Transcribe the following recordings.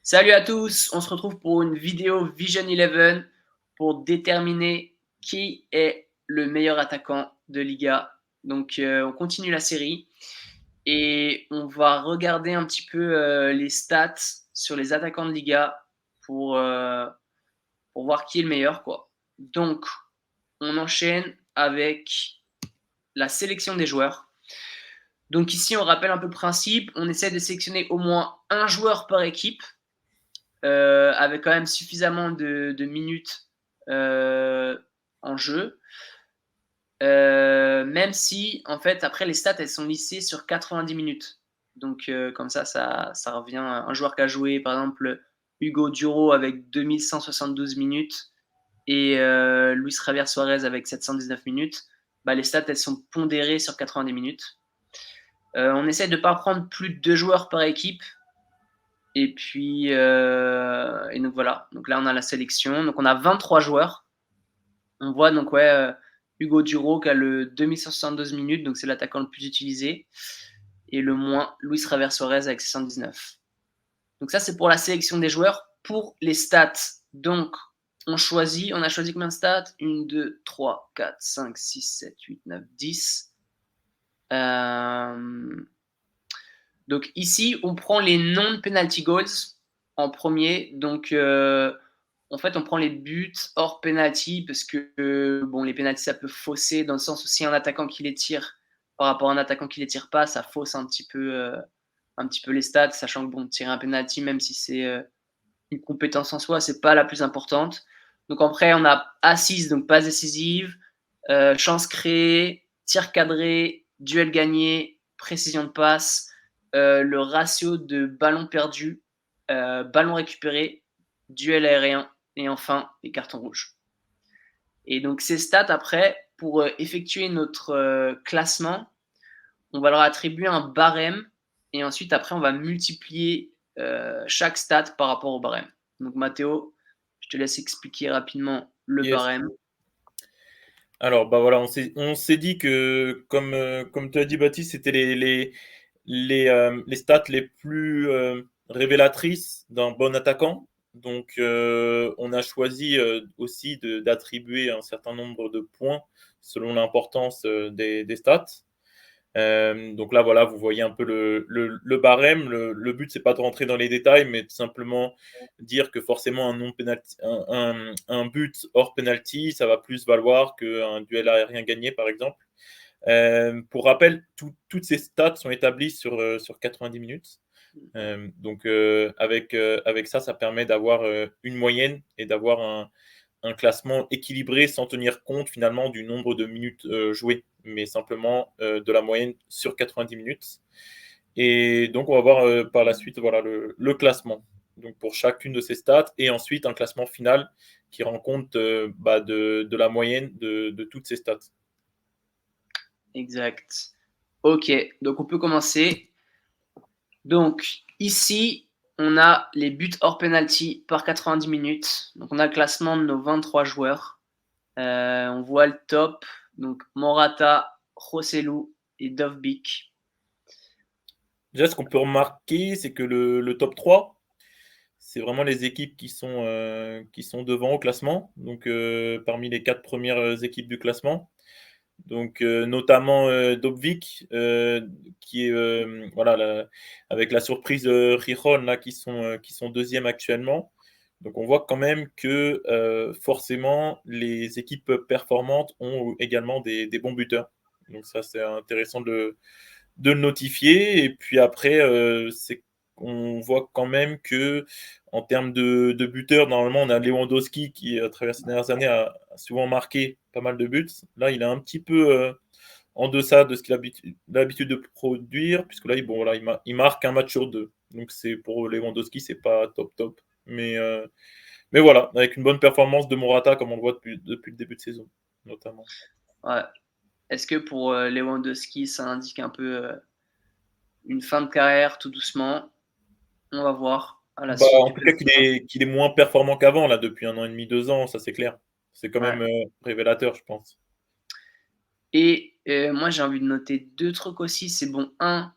Salut à tous, on se retrouve pour une vidéo Vision 11 pour déterminer qui est le meilleur attaquant de Liga. Donc on continue la série et on va regarder un petit peu les stats sur les attaquants de Liga pour, euh, pour voir qui est le meilleur, quoi. Donc on enchaîne avec la sélection des joueurs. Donc ici on rappelle un peu le principe, on essaie de sélectionner au moins un joueur par équipe avec quand même suffisamment de minutes en jeu. Même si, en fait, après, les stats, elles sont lissées sur 90 minutes. Donc, comme ça revient à un joueur qui a joué, par exemple, Hugo Duro avec 2172 minutes et Luis Javier Suarez avec 719 minutes. Bah, les stats, elles sont pondérées sur 90 minutes. On essaie de ne pas prendre plus de 2 joueurs par équipe. Et puis, et donc voilà. Donc là, on a la sélection. Donc on a 23 joueurs. On voit donc ouais, Hugo Duro qui a le 2172 minutes, donc c'est l'attaquant le plus utilisé. Et le moins, Luis Javier Suarez avec 619. Donc ça, c'est pour la sélection des joueurs. Pour les stats, donc on a choisi combien de stats 1, 2, 3, 4, 5, 6, 7, 8, 9, 10. Donc ici, on prend les non-penalty goals en premier. Donc en fait, on prend les buts hors penalty parce que bon, les penalties, ça peut fausser dans le sens où si un attaquant qui les tire par rapport à un attaquant qui les tire pas, ça fausse un petit peu les stats, sachant que bon, tirer un penalty, même si c'est une compétence en soi, c'est pas la plus importante. Donc après, on a assise, donc passe décisive, chance créée, tir cadré, duel gagné, précision de passe, le ratio de ballon perdu, ballon récupéré, duel aérien et enfin les cartons rouges. Et donc ces stats après, pour effectuer notre classement, on va leur attribuer un barème et ensuite après on va multiplier chaque stat par rapport au barème. Donc Mathéo, je te laisse expliquer rapidement le Yes. barème. Alors, bah voilà, on s'est dit que, comme tu as dit, Baptiste, c'était les stats les plus révélatrices d'un bon attaquant. Donc, on a choisi aussi d'attribuer un certain nombre de points selon l'importance des stats. Donc là, voilà, vous voyez un peu le barème. Le but, c'est pas de rentrer dans les détails, mais de simplement dire que forcément un non penalty, un but hors penalty, ça va plus valoir qu'un duel aérien gagné, par exemple. Pour rappel, toutes ces stats sont établies sur 90 minutes. Donc avec ça, ça permet d'avoir une moyenne et d'avoir un classement équilibré sans tenir compte finalement du nombre de minutes jouées, mais simplement de la moyenne sur 90 minutes. Et donc, on va voir par la suite voilà, le classement donc pour chacune de ces stats et ensuite un classement final qui rend compte de la moyenne de toutes ces stats. Exact. Ok, donc on peut commencer. Donc ici, on a les buts hors penalty par 90 minutes. Donc on a le classement de nos 23 joueurs. On voit le top. Donc Morata, Joselu et Dovbik. Déjà, ce qu'on peut remarquer, c'est que le top 3, c'est vraiment les équipes qui sont devant au classement, donc parmi les 4 premières équipes du classement. Donc, notamment Dobvik, qui est voilà, avec la surprise de Rijon, là, qui sont deuxième actuellement. Donc, on voit quand même que forcément, les équipes performantes ont également des bons buteurs. Donc, ça, c'est intéressant de le notifier. Et puis après, on voit quand même que en termes de buteurs, normalement, on a Lewandowski qui, à travers ces dernières années, a souvent marqué pas mal de buts. Là, il est un petit peu en deçà de ce qu'il a l'habitude de produire, puisque là, bon, voilà, il marque un match sur deux. Donc, c'est pour Lewandowski, c'est pas top top. Mais voilà, avec une bonne performance de Morata, comme on le voit depuis le début de saison, notamment. Ouais. Est-ce que pour Lewandowski, ça indique un peu une fin de carrière tout doucement? On va voir à la Bah, suite en du tout cas, classement. qu'il est moins performant qu'avant, là, depuis 1 an et demi, 2 ans, ça c'est clair. C'est quand Ouais. même révélateur, je pense. Et moi, j'ai envie de noter deux trucs aussi. C'est bon, un,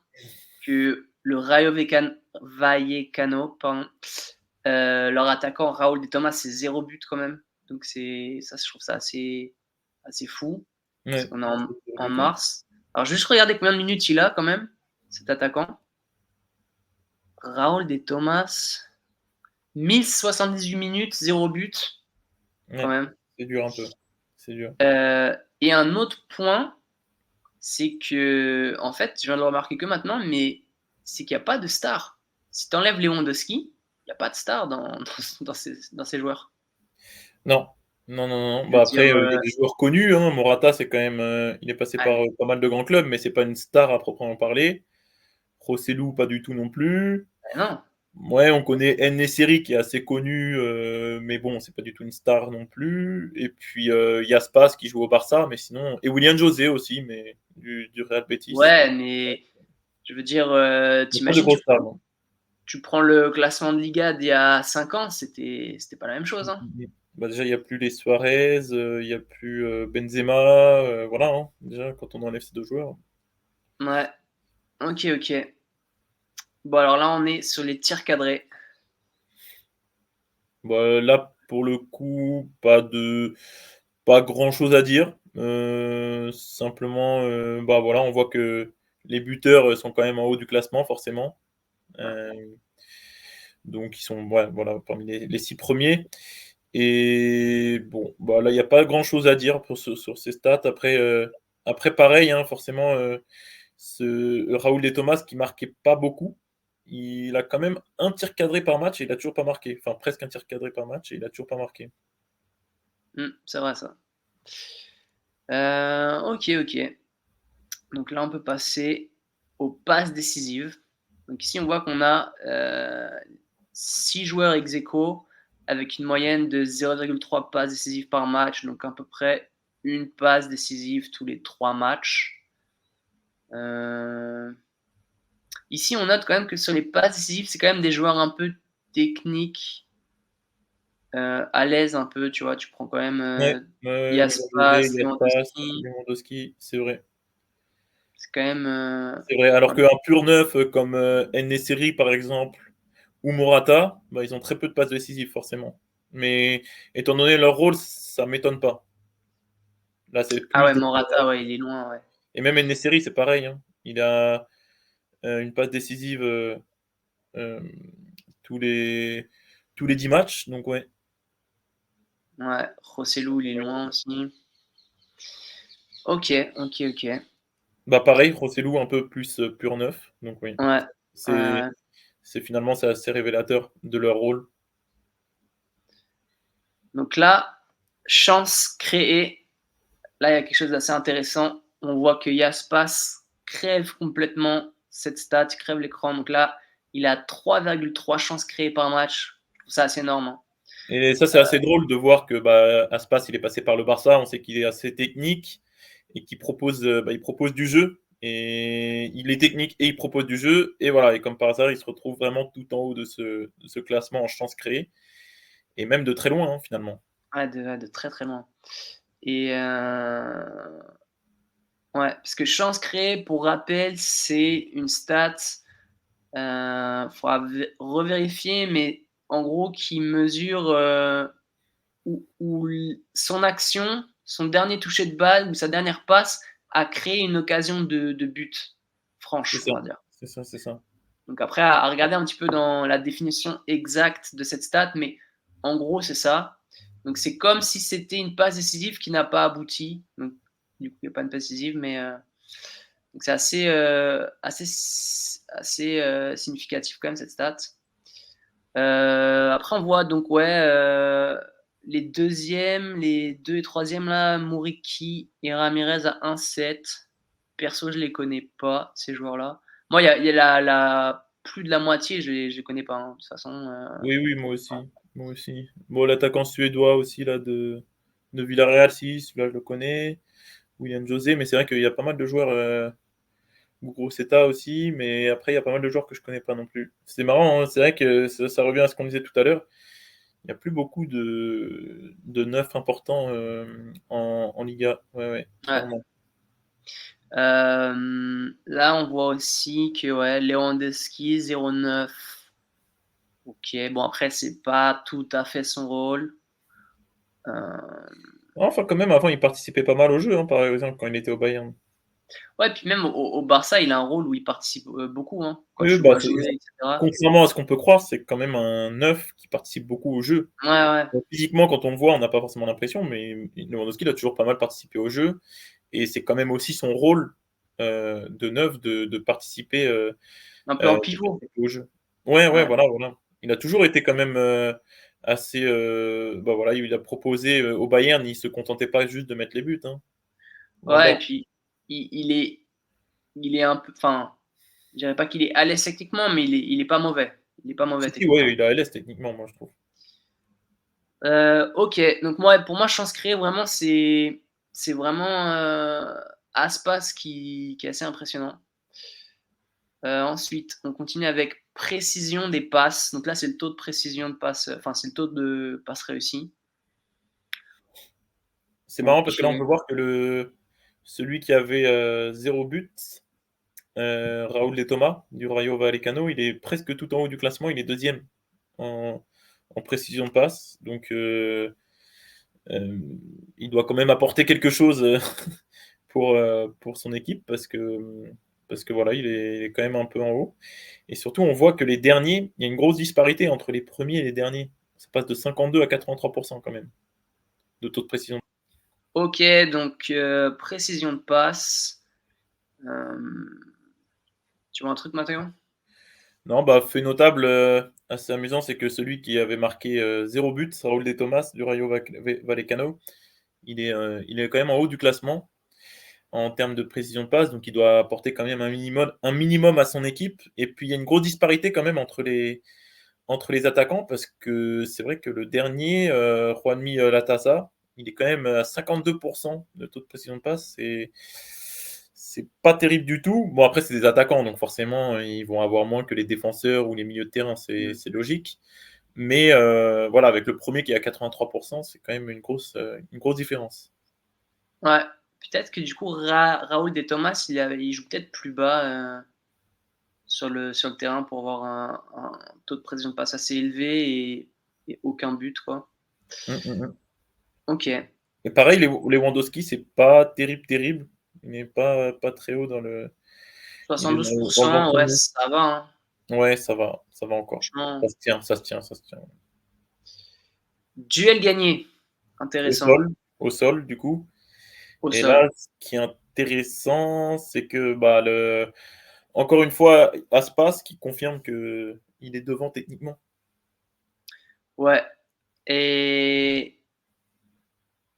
que le Vallecano, pardon. Leur attaquant Raúl de Tomás, c'est 0 but quand même. Donc ça, je trouve ça assez fou. Parce Ouais. qu'on est en mars. Alors, juste regarder combien de minutes il a quand même, cet attaquant. Raúl de Tomás, 1078 minutes, 0 but, quand Ouais, même. c'est dur un peu. C'est dur. Et un autre point, c'est que, en fait, je viens de le remarquer que maintenant, mais c'est qu'il n'y a pas de star. Si tu enlèves Lewandowski, il n'y a pas de star dans ces joueurs. Non, non, non, non. Je Bah veux après, dire, il y a des joueurs connus, hein. Morata, c'est quand même, il est passé par ouais, pas mal de grands clubs, mais c'est pas une star à proprement parler. Rossellou, pas du tout non plus. non. Ouais, on connaît En-Nesyri qui est assez connu, mais bon, c'est pas du tout une star non plus. Et puis Aspas qui joue au Barça, mais sinon, et William José aussi, mais du Real Betis. Ouais, mais je veux dire, Il n'y a pas de t'imagines, grosses stars, non. tu prends le classement de Liga d'il y a 5 ans, c'était pas la même chose. Hein. Bah déjà, il n'y a plus les Suarez, il n'y a plus Benzema, voilà, hein. Déjà, quand on enlève ces deux joueurs. Ouais, ok, ok. Bon, alors là, on est sur les tirs cadrés. Bah, là, pour le coup, pas grand-chose à dire. Simplement, bah voilà, on voit que les buteurs sont quand même en haut du classement, forcément. Euh, donc, ils sont ouais, voilà, parmi les 6 premiers. Et bon, bah là, il n'y a pas grand-chose à dire sur ces stats. Après pareil, hein, forcément, Raoul de Thomas qui marquait pas beaucoup. Il a quand même un tir cadré par match et il a toujours pas marqué. Enfin, presque un tir cadré par match et il a toujours pas marqué. C'est vrai ça. Ok, ok. Donc là, on peut passer aux passes décisives. Donc ici, on voit qu'on a 6 joueurs ex aequo avec une moyenne de 0,3 passes décisives par match, donc à peu près une passe décisive tous les 3 matchs. Ici, on note quand même que sur les passes décisives, c'est quand même des joueurs un peu techniques, à l'aise un peu, tu vois. Tu prends quand même Ouais, ouais, William José, Aspas, Aspas, Lewandowski. Lewandowski, c'est vrai. C'est quand même. C'est vrai. Alors Ouais. qu'un pur neuf comme En-Nesyri, par exemple, ou Morata, bah, ils ont très peu de passes décisives, forcément. Mais étant donné leur rôle, ça m'étonne pas. Là, c'est Ah plus ouais, Morata, ouais, il est loin, ouais. et même En-Nesyri, c'est pareil, hein. Il a, une passe décisive, hem, tous les tous les 10 matchs, donc ouais. Ouais, Rossellou, il est loin aussi. Ok, ok, ok. Bah, pareil, Rossellou un peu plus, pur neuf, donc oui. Ouais, C'est finalement, c'est assez révélateur de leur rôle. donc là, chance créée. Là, il y a quelque chose d'assez intéressant. On voit que Yaspas crève complètement cette stat, il crève l'écran. Donc là, il a 3,3 chances créées par match. Je trouve ça assez énorme. Hein. Et ça, c'est assez drôle de voir que, bah, Aspas, il est passé par le Barça. On sait qu'il est assez technique et qu'il propose, bah, il propose du jeu et il est technique et il propose du jeu et voilà et comme par hasard, il se retrouve vraiment tout en haut de ce classement en chances créées et même de très loin, hein, finalement. Ouais, de très très loin. Et ouais, parce que chance créée, pour rappel, c'est une stat. Faudra revérifier, mais en gros, qui mesure où son action, son dernier toucher de balle ou sa dernière passe a créé une occasion de but C'est franche, ça, on va dire. c'est ça, c'est ça. Donc après, à regarder un petit peu dans la définition exacte de cette stat, mais en gros, c'est ça. Donc c'est comme si c'était une passe décisive qui n'a pas abouti. Donc, du coup, il n'y a pas une passe décisive, mais donc c'est assez significatif quand même cette stat. Après, on voit donc ouais, les deuxièmes, les 2 et troisièmes là, Muriqi et Ramirez à 1,7. Perso, je les connais pas ces joueurs-là. Moi, il y a plus de la moitié, je les connais pas. Hein, de toute façon. Oui, oui, moi aussi, moi aussi. Bon, l'attaquant suédois aussi là de Villarreal, si, celui-là je le connais. William José, mais c'est vrai qu'il y a pas mal de joueurs, Muguruza aussi, mais après il y a pas mal de joueurs que je connais pas non plus. C'est marrant, hein, c'est vrai que ça revient à ce qu'on disait tout à l'heure. Il y a plus beaucoup de neufs importants, en Liga. Ouais, ouais, Ouais. clairement. Là, on voit aussi que ouais, Lewandowski 0,9. OK, bon après c'est pas tout à fait son rôle. Hem, Enfin, quand même, avant, il participait pas mal au jeu, hein, par exemple, quand il était au Bayern. ouais, puis même au Barça, il a un rôle où il participe, beaucoup, hein, quand Oui, tu le bah, vois c'est jouer et cetera. contrairement à ce qu'on peut croire, c'est quand même un neuf qui participe beaucoup au jeu. Ouais, ouais. Donc, physiquement, quand on le voit, on n'a pas forcément l'impression, mais Lewandowski, il a toujours pas mal participé au jeu et c'est quand même aussi son rôle, de neuf de participer, Un peu de en pivot. participer au jeu. Ouais, ouais, Ouais. voilà, voilà. Il a toujours été quand même, assez, bah, voilà, il a proposé, au Bayern, il se contentait pas juste de mettre les buts, hein, loin de Ouais là. et puis il est un peu enfin, je dirais pas qu'il est à l'aise techniquement, mais il est pas mauvais. Il est pas mauvais Si, si, ouais, techniquement. il est à l'aise techniquement, moi, je trouve. OK, donc moi pour moi, chance créée vraiment c'est vraiment, Aspas qui est assez impressionnant. Ensuite, on continue avec précision des passes. Donc là, c'est le taux de précision de passe, enfin, c'est le taux de passes réussies. C'est marrant parce que là, on peut OK. voir que celui qui avait, 0 but, Raúl de Tomás du Rayo Vallecano, il est presque tout en haut du classement, il est deuxième en précision de passe, donc il doit quand même apporter quelque chose, pour son équipe parce que voilà, il est quand même un peu en haut et surtout on voit que les derniers, il y a une grosse disparité entre les premiers et les derniers. Ça passe de 52 à 83 quand même de taux de précision. OK, donc précision de passe. Hem, Tu vois un truc, Mathéo? Non, bah, fait notable, assez amusant, c'est que celui qui avait marqué, 0 but, Raúl de Tomás du Rayo Vallecano, il est quand même en haut du classement en termes de précision de passe, donc il doit apporter quand même un minimum à son équipe et puis il y a une grosse disparité quand même entre les attaquants parce que c'est vrai que le dernier, Juanmi, Latasa, il est quand même à 52 de taux de précision de passe, c'est pas terrible du tout. Bon après c'est des attaquants, donc forcément, ils vont avoir moins que les défenseurs ou les milieux de terrain, Mmh. c'est logique. Mais voilà, avec le premier qui est à 83 c'est quand même une grosse différence. Ouais, peut-être que du coup Raoul de Thomas, il joue peut-être plus bas, sur le terrain pour avoir un taux de précision de passe assez élevé et aucun but, quoi. Mmh, mmh mh. OK. Et pareil, Lewandowski, c'est pas terrible, terrible. Il n'est pas très haut il est dans le 72%, ventre ouais, mou. ça va, hein. Ouais, ça va encore. Franchement, Ça se tient, ça se tient, ça se tient. duel gagné, Au intéressant, sol au sol, du coup. au Et là, sol. ce qui est intéressant, c'est que, bah, encore une fois, Aspas qui confirme qu'il est devant techniquement. Ouais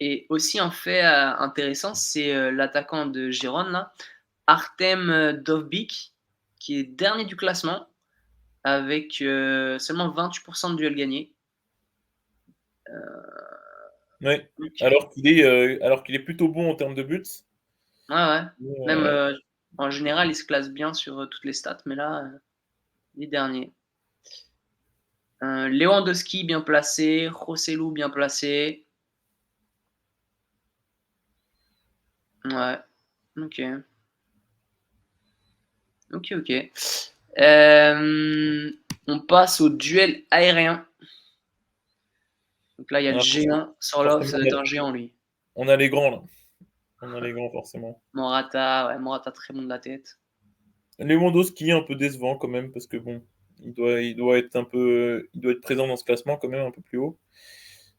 et aussi un fait, intéressant, c'est, l'attaquant de Gérone là, Artem, Dovbyk, qui est dernier du classement avec, seulement 28 de duels gagnés. Ouais, Donc alors qu'il est plutôt bon en termes de buts. ouais, ouais, Mais, même, en général, il se classe bien sur, toutes les stats, mais là, il est dernier. Lewandowski bien placé, Joselu bien placé. Ouais, OK. OK, OK. On passe au duel aérien. Donc là, il y a le ah, géant. Sorloth, forcément, ça doit être un géant, lui. on a les grands, là. On a les grands, forcément. Morata, ouais, Morata très bon de la tête. Lewandowski, un peu décevant quand même, parce que bon, il doit être présent dans ce classement quand même un peu plus haut.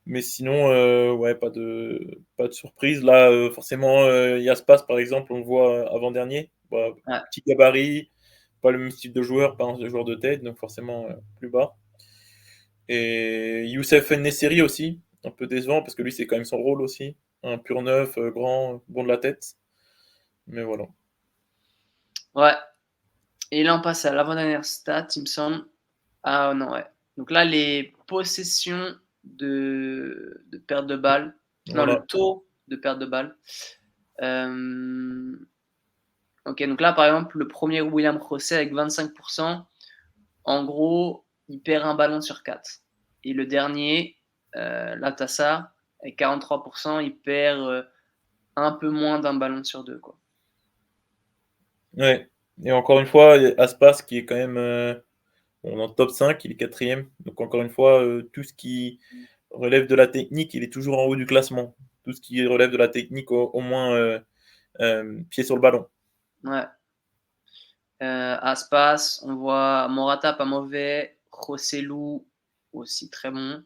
Mais sinon, ouais, pas de surprise. Là, forcément, Yaspas, par exemple, on le voit avant-dernier. Bah, Ouais, petit gabarit, pas le même style de joueur, pas un joueur de tête, donc forcément plus bas. Et Youssef En-Nesyri aussi, un peu décevant parce que lui, c'est quand même son rôle aussi. Un pur neuf, grand, bon de la tête. Mais voilà. ouais. Et là, on passe à l'avant-dernière stat, il me semble. Ah non, ouais. Donc là, les possessions de perte de balle. Non, Voilà. le taux de perte de balle. Hem, OK, donc là, par exemple, le premier William José avec 25. En gros, il perd un ballon sur 4. Et le dernier, Latassa, avec 43, il perd, un peu moins d'un ballon sur 2, quoi. Ouais. Et encore une fois, Aspas qui est quand même dans le top 5, il est quatrième. Donc encore une fois, tout ce qui relève de la technique, il est toujours en haut du classement. Tout ce qui relève de la technique, au moins pied sur le ballon. Ouais. Aspas, on voit Morata pas mauvais, Joselu aussi très bon.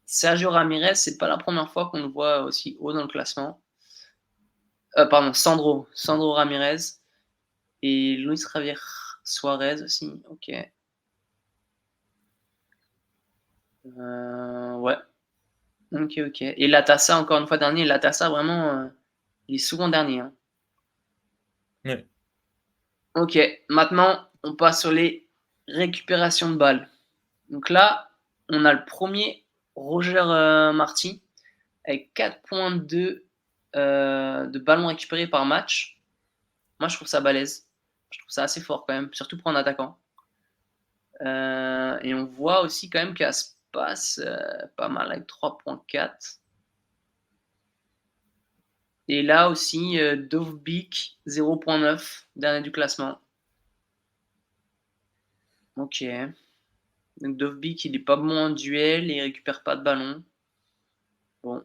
Sergio Ramirez, c'est pas la première fois qu'on le voit aussi haut dans le classement. Pardon, Sandro Ramirez et Luis Javier Suarez aussi. Ok. Ouais. Ok, ok. Et Latassa, encore une fois, dernier. Latassa, vraiment, il est souvent dernier. Hein. Ouais. Ok. Maintenant, on passe sur les récupérations de balles. Donc là, on a le premier, Roger Marty, avec 4,2 de ballons récupérés par match. Moi, je trouve ça balèze. Je trouve ça assez fort quand même, surtout pour un attaquant. Et on voit aussi quand même qu'Aspas, pas mal avec 3,4. Et là aussi, Dovbyk 0,9, dernier du classement. Ok. Donc Dovbyk, il est pas bon en duel et il récupère pas de ballon. Bon.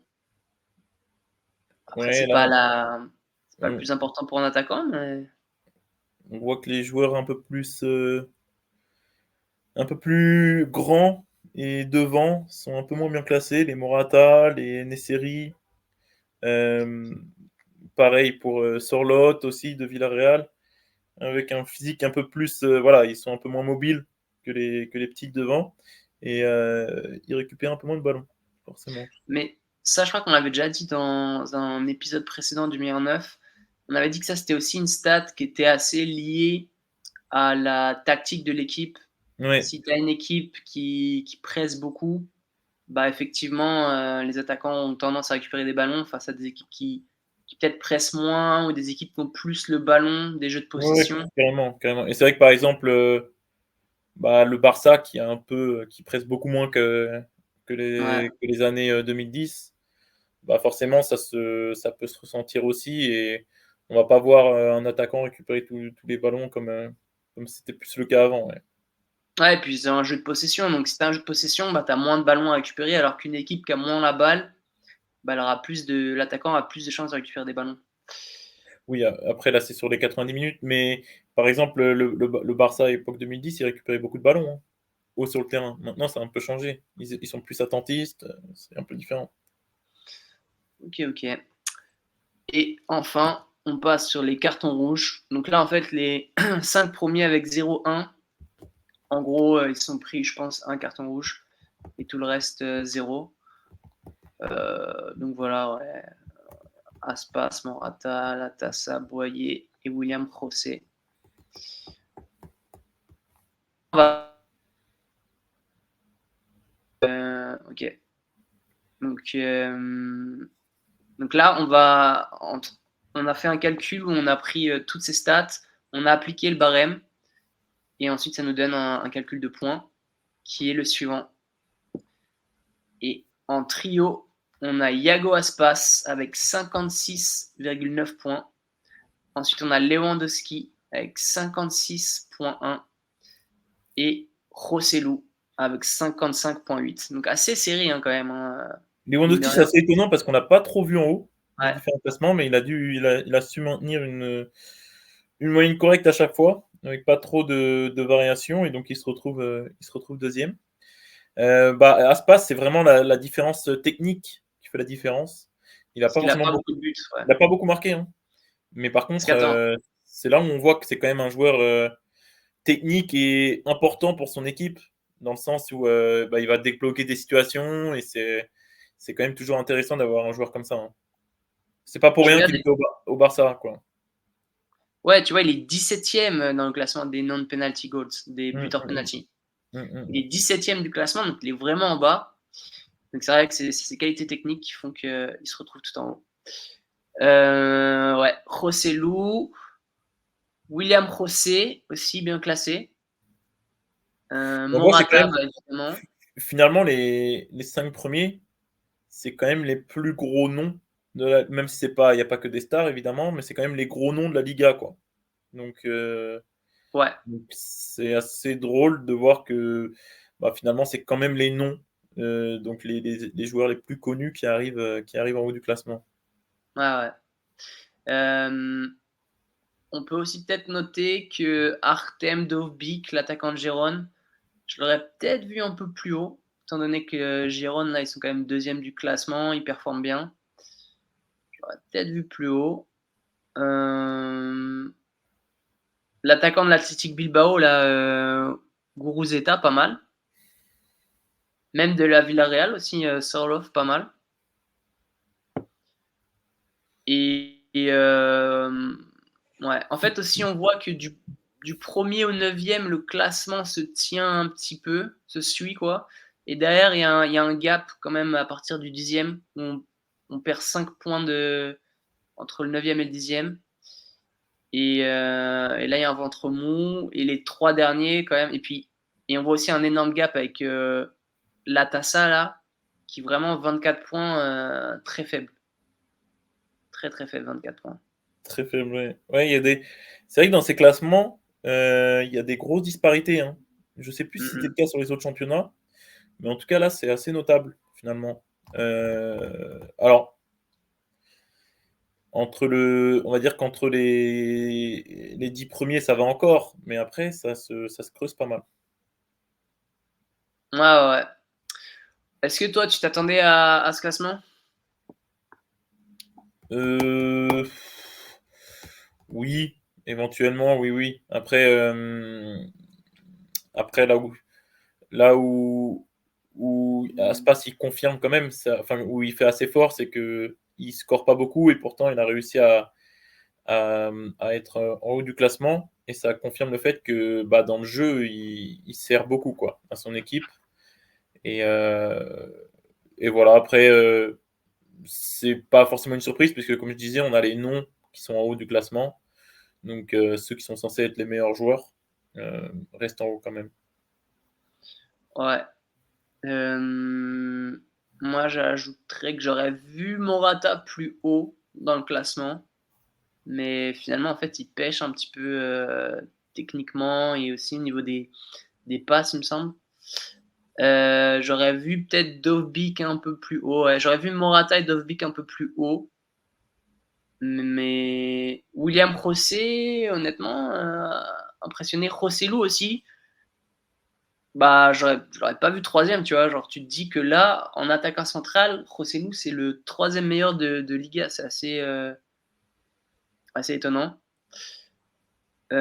Après, Ouais, c'est là, pas le on plus important pour un attaquant, mais on voit que les joueurs un peu plus grands et devant sont un peu moins bien classés. Les Morata, les Nesseri, hem, pareil pour, Sorloth aussi de Villarreal, avec un physique un peu plus, voilà, ils sont un peu moins mobiles que les petits devant et ils récupèrent un peu moins de ballons, forcément. mais ça, je crois qu'on l'avait déjà dit dans un épisode précédent du meilleur neuf. On avait dit que ça, c'était aussi une stat qui était assez liée à la tactique de l'équipe. Ouais, Si tu as une équipe qui presse beaucoup, bah effectivement, les attaquants ont tendance à récupérer des ballons face à des équipes qui peut-être pressent moins ou des équipes qui ont plus le ballon, des jeux de ouais, ouais, possession. carrément, carrément et c'est vrai que, par exemple, bah, le Barça qui a un peu, qui presse beaucoup moins Ouais, que les années, 2010. Bah, forcément, ça peut se ressentir aussi et on va pas voir, un attaquant récupérer tous les ballons comme c'était plus le cas avant, ouais. ouais et puis c'est un jeu de possession, donc si tu as un jeu de possession, bah, tu as moins de ballons à récupérer alors qu'une équipe qui a moins la balle, bah, l'attaquant a plus de chances de récupérer des ballons. Oui, après là, c'est sur les 90 minutes, mais par exemple, le Barça à l'époque 2010, il récupérait beaucoup de ballons, hein, haut sur le terrain. Maintenant, ça a un peu changé. Ils sont plus attentistes, c'est un peu différent. OK, OK et enfin, on passe sur les cartons rouges. Donc là, en fait, les 5 premiers avec 0-1, en gros, ils se sont pris, je pense, un carton rouge et tout le reste, 0. Donc voilà, ouais, Aspas, Morata, Latassa, Boyer et William José. Ok. Donc, donc là, on a fait un calcul où on a pris toutes ces stats, on a appliqué le barème et ensuite ça nous donne un calcul de points qui est le suivant. Et en trio, on a Iago Aspas avec 56,9 points. Ensuite, on a Lewandowski avec 56,1 et Rossellou avec 55,8. Donc assez serré hein, quand même, hein, mine de Lewandowski, c'est rien. assez étonnant parce qu'on l'a pas trop vu en haut des Ouais. différents classements, mais il a su maintenir une moyenne correcte à chaque fois, avec pas trop de variations et donc il se retrouve 2e. Bah, Aspas, c'est vraiment la différence, technique qui fait la différence. Parce qu'il n'a pas beaucoup de buts. Ouais. Il a pas beaucoup marqué, hein, mais par Parce contre, qu'attends, c'est là où on voit que c'est quand même un joueur, technique et important pour son équipe, dans le sens où, bah, il va débloquer des situations et c'est quand même toujours intéressant d'avoir un joueur comme ça, hein. C'est pas pour je rien regarde. qu'il était au Barça, quoi. Ouais, tu vois, il est 17e dans le classement des non-penalty goals, des Mmh, buts hors mmh penalty. mh. Mmh, Il mmh. est 17e du classement, donc il est vraiment en bas. Donc c'est vrai que c'est ses qualités techniques qui font qu'il se retrouve tout en haut. Ouais, José Lu, William José aussi bien classé. On voit, c'est quand Morata, même bah, évidemment. finalement les 5 premiers, c'est quand même les plus gros noms même si c'est pas, il n'y a pas que des stars évidemment, mais c'est quand même les gros noms de la Liga, quoi. Donc, Ouais, c'est assez drôle de voir que bah, finalement c'est quand même les noms, donc les joueurs les plus connus qui arrivent en haut du classement. ouais, ouais. Euh, on peut aussi peut-être noter que Artem Dovbyk, l'attaquant de Gérone, je l'aurais peut-être vu un peu plus haut, étant donné que Gérone, là, ils sont quand même deuxième du classement, ils performent bien. Je l'aurais peut-être vu plus haut. Euh, l'attaquant de l'Athletic Bilbao, là, Guruzeta, pas mal. Même de la Villarreal aussi, Sorloth, pas mal. Ouais. En fait, aussi, on voit que du premier au neuvième, le classement se tient un petit peu, se suit, quoi. Et derrière, il y a un gap quand même à partir du dixième, où on perd 5 points entre le neuvième et le dixième. Et là, il y a un ventre mou. Et les trois derniers, quand même. Et on voit aussi un énorme gap avec la Tassa, là, qui vraiment 24 points, très faible. Très, très faible, 24 points. Très faible, ouais. Ouais, c'est vrai que dans ces classements, il y a des grosses disparités, hein. Je sais plus si c'était le Mm-mm. cas sur les autres championnats, mais en tout cas là, c'est assez notable finalement. Alors, on va dire qu'entre les 10 premiers, ça va encore, mais après, ça se creuse pas mal. Ouais, ouais, ouais. Est-ce que toi, tu t'attendais à ce classement? Euh, oui, éventuellement, oui, oui. Après là où Aspas il confirme quand même, enfin où il fait assez fort, c'est que il score pas beaucoup et pourtant il a réussi à être en haut du classement et ça confirme le fait que bah, dans le jeu il sert beaucoup quoi à son équipe et, euh, et voilà après c'est pas forcément une surprise puisque comme je disais on a les noms qui sont en haut du classement donc ceux qui sont censés être les meilleurs joueurs restent en haut quand même. Ouais. Euh, moi, j'ajouterais que j'aurais vu Morata plus haut dans le classement. Mais finalement, en fait, il pêche un petit peu techniquement et aussi au niveau des passes, il me semble. J'aurais vu peut-être Dovbyk un peu plus haut. Ouais. J'aurais vu Morata et Dovbyk un peu plus haut. Mais William José, honnêtement, impressionné. José Lu aussi. Bah, j'aurais pas vu troisième, tu vois. Genre, tu te dis que là, en attaquant central, José Lu, c'est le troisième meilleur de Liga. C'est assez étonnant. Ouais,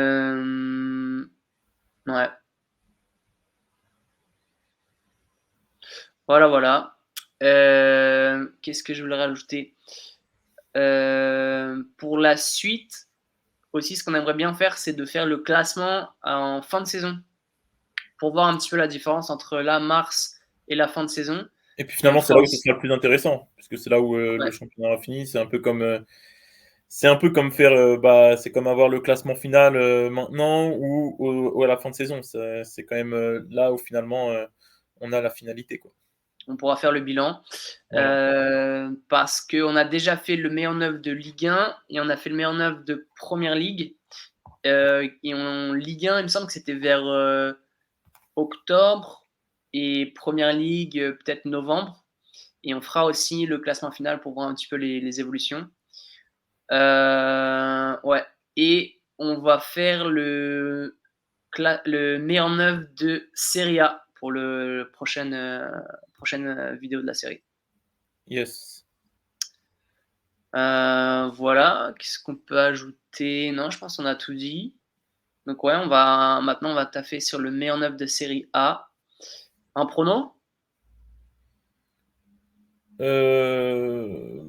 voilà, voilà. Qu'est-ce que je voulais rajouter? Pour la suite, aussi, ce qu'on aimerait bien faire, c'est de faire le classement en fin de saison pour voir un petit peu la différence entre la mars et la fin de saison. Et puis Et on finalement c'est fera là où ce aussi. sera le plus intéressant puisque c'est là où le Ouais, championnat a fini, c'est un peu comme faire, bah, c'est comme avoir le classement final maintenant ou à la fin de saison. C'est quand même là où finalement on a la finalité, quoi. on pourra faire le bilan. Voilà. Parce qu'on a déjà fait le meilleur neuf de Ligue 1 et on a fait le meilleur neuf de Première Ligue. Et en Ligue 1, il me semble que c'était vers octobre et Première Ligue, peut-être novembre. Et on fera aussi le classement final pour voir un petit peu les évolutions. Ouais. Et on va faire le meilleur neuf de Serie A pour le prochaine vidéo de la série. Yes. Voilà. Qu'est-ce qu'on peut ajouter? Non, je pense qu'on a tout dit. Donc ouais, maintenant on va taffer sur le meilleur neuf de série A. Un prono? Euh,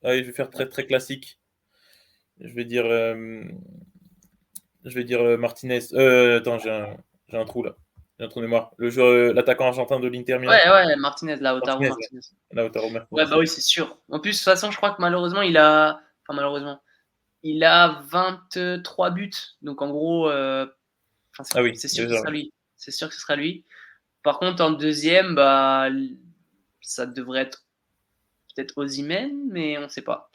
Allez, je vais faire très très classique. Je vais dire, Martinez. Attends, j'ai un trou là. J'ai un trou de mémoire. L'attaquant argentin de l'Inter Milan. Ouais, ouais, Martinez, Lautaro Martinez, ouais. Martinez. Lautaro Ouais, Martinez. bah oui, c'est sûr. En plus, de toute façon, je crois que malheureusement, il a 23 buts. Donc en gros, Ah oui, c'est sûr que ce déjà, sera ouais. lui. C'est sûr que ce sera lui. Par contre, en deuxième, bah, ça devrait être peut-être Osimhen, mais on ne sait pas.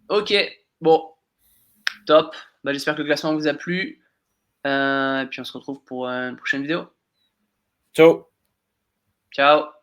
Ok, bon, top. Bah, j'espère que le classement vous a plu. Et puis on se retrouve pour une prochaine vidéo. Ciao. Ciao.